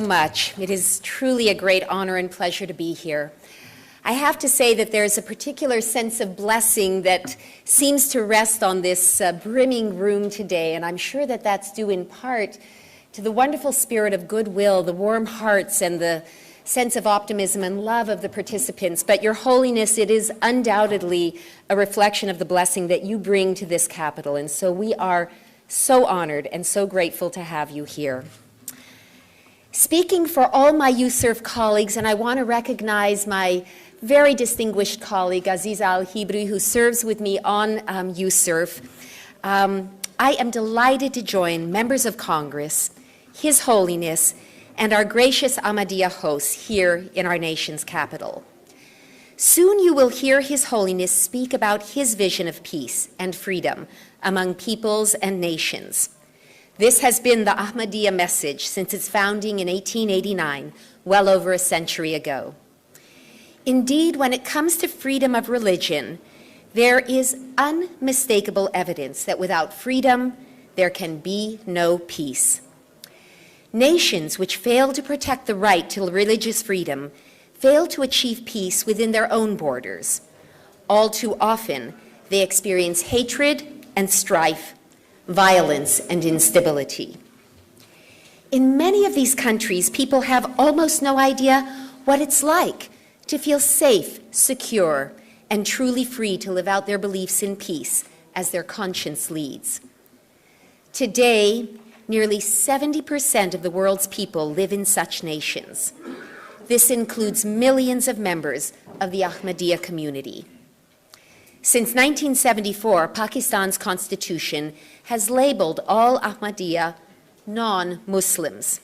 Much. It is truly a great honor and pleasure to be here. I have to say that there's a particular sense of blessing that seems to rest on this brimming room today, and I'm sure that that's due in part to the wonderful spirit of goodwill, the warm hearts, and the sense of optimism and love of the participants. But Your Holiness, it is undoubtedly a reflection of the blessing that you bring to this capital, and so we are so honored and so grateful to have you here. Speaking for all my USERF colleagues, and I want to recognize my very distinguished colleague, Aziza Al-Hibri, who serves with me on USERF, I am delighted to join members of Congress, His Holiness, and our gracious Ahmadiyya hosts here in our nation's capital. Soon you will hear His Holiness speak about his vision of peace and freedom among peoples and nations. This has been the Ahmadiyya message since its founding in 1889, well over a century ago. Indeed, when it comes to freedom of religion, there is unmistakable evidence that without freedom, there can be no peace. Nations which fail to protect the right to religious freedom fail to achieve peace within their own borders. All too often, they experience hatred and strife, violence and instability. In many of these countries, people have almost no idea what it's like to feel safe, secure, and truly free to live out their beliefs in peace as their conscience leads. Today, nearly 70% of the world's people live in such nations. This includes millions of members of the Ahmadiyya community. Since 1974, Pakistan's constitution has labeled all Ahmadiyya non-Muslims.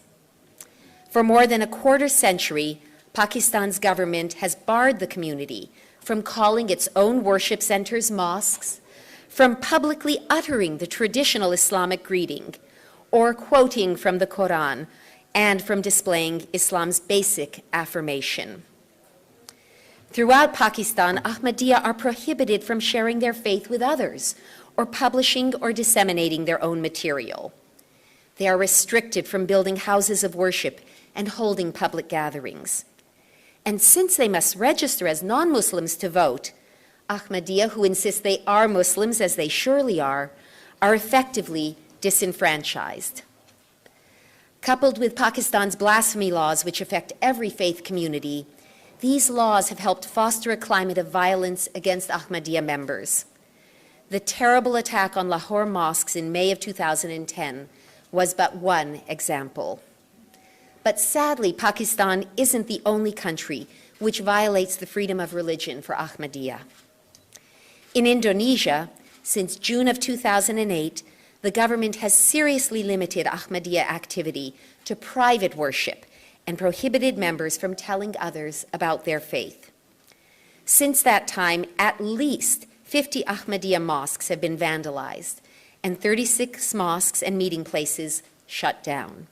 For more than a quarter century, Pakistan's government has barred the community from calling its own worship centers mosques, from publicly uttering the traditional Islamic greeting, or quoting from the Quran, and from displaying Islam's basic affirmation. Throughout Pakistan, Ahmadiyya are prohibited from sharing their faith with others or publishing or disseminating their own material. They are restricted from building houses of worship and holding public gatherings. And since they must register as non-Muslims to vote, Ahmadiyya, who insist they are Muslims, as they surely are effectively disenfranchised. Coupled with Pakistan's blasphemy laws, which affect every faith community, these laws have helped foster a climate of violence against Ahmadiyya members. The terrible attack on Lahore mosques in May of 2010 was but one example. But sadly, Pakistan isn't the only country which violates the freedom of religion for Ahmadiyya. In Indonesia, since June of 2008, the government has seriously limited Ahmadiyya activity to private worship and prohibited members from telling others about their faith. Since that time, at least 50 Ahmadiyya mosques have been vandalized and 36 mosques and meeting places shut down.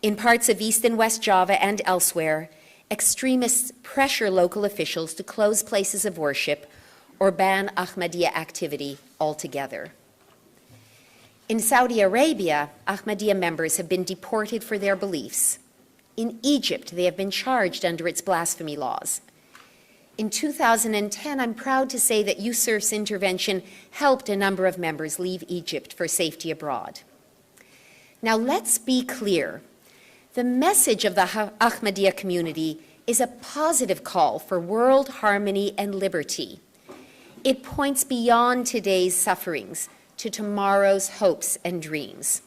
In parts of East and West Java and elsewhere, extremists pressure local officials to close places of worship or ban Ahmadiyya activity altogether. In Saudi Arabia, Ahmadiyya members have been deported for their beliefs. In Egypt, they have been charged under its blasphemy laws. In 2010, I'm proud to say that USERF's intervention helped a number of members leave Egypt for safety abroad. Now, let's be clear. The message of the Ahmadiyya community is a positive call for world harmony and liberty. It points beyond today's sufferings to tomorrow's hopes and dreams.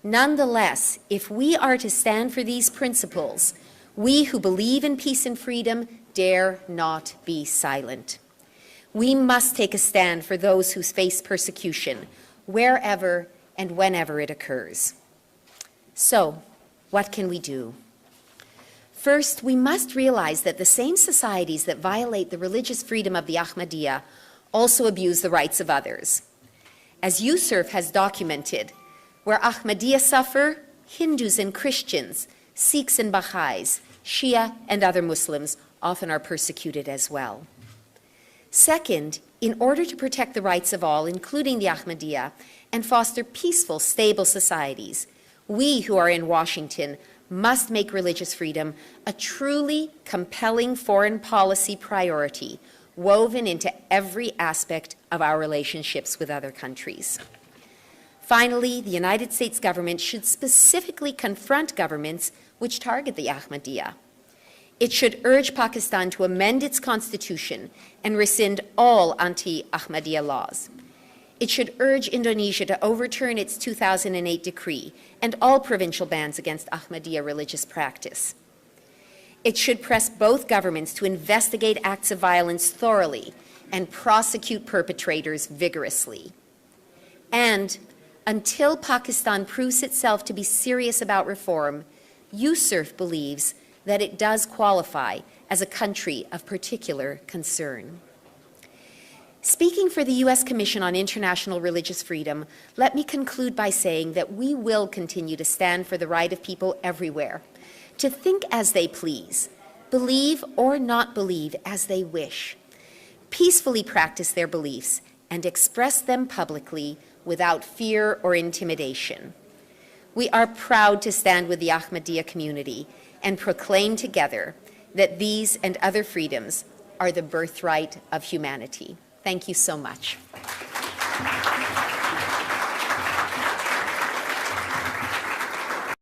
Nonetheless, if we are to stand for these principles, we who believe in peace and freedom dare not be silent. We must take a stand for those who face persecution, wherever and whenever it occurs. So, what can we do? First, we must realize that the same societies that violate the religious freedom of the Ahmadiyya also abuse the rights of others. As USERF has documented, where Ahmadiyya suffer, Hindus and Christians, Sikhs and Baha'is, Shia and other Muslims often are persecuted as well. Second, in order to protect the rights of all, including the Ahmadiyya, and foster peaceful, stable societies, we who are in Washington must make religious freedom a truly compelling foreign policy priority woven into every aspect of our relationships with other countries. Finally, the United States government should specifically confront governments which target the Ahmadiyya. It should urge Pakistan to amend its constitution and rescind all anti-Ahmadiyya laws. It should urge Indonesia to overturn its 2008 decree and all provincial bans against Ahmadiyya religious practice. It should press both governments to investigate acts of violence thoroughly and prosecute perpetrators vigorously. And until Pakistan proves itself to be serious about reform, USCIRF believes that it does qualify as a country of particular concern. Speaking for the U.S. Commission on International Religious Freedom, let me conclude by saying that we will continue to stand for the right of people everywhere to think as they please, believe or not believe as they wish, peacefully practice their beliefs, and express them publicly without fear or intimidation. We are proud to stand with the Ahmadiyya community and proclaim together that these and other freedoms are the birthright of humanity. Thank you so much.